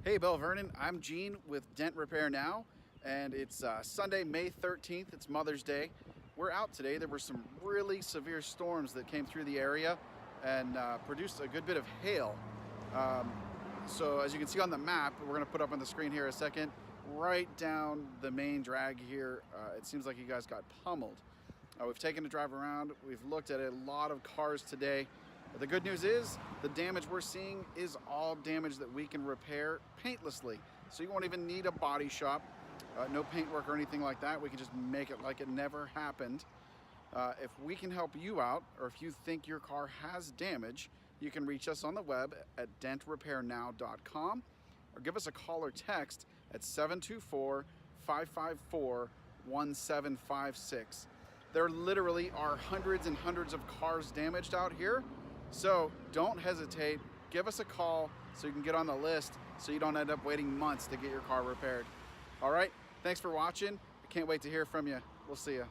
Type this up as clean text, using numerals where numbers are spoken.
Hey, Belle, Vernon. I'm Gene with Dent Repair Now, and it's Sunday, May 13th. It's Mother's Day. We're out today. There were some really severe storms that came through the area and produced a good bit of hail. So as you can see on the map, we're going to put up on the screen here a second, right down the main drag here. It seems like you guys got pummeled. We've taken a drive around. We've looked at a lot of cars today. The good news is the damage we're seeing is all damage that we can repair paintlessly. So you won't even need a body shop, no paint work or anything like that. We can just make it like it never happened. If we can help you out, or if you think your car has damage, you can reach us on the web at dentrepairnow.com or give us a call or text at 724-554-1756. There literally are hundreds and hundreds of cars damaged out here. So don't hesitate, give us a call so you can get on the list so you don't end up waiting months to get your car repaired. All right, thanks for watching. I can't wait to hear from you. We'll see you.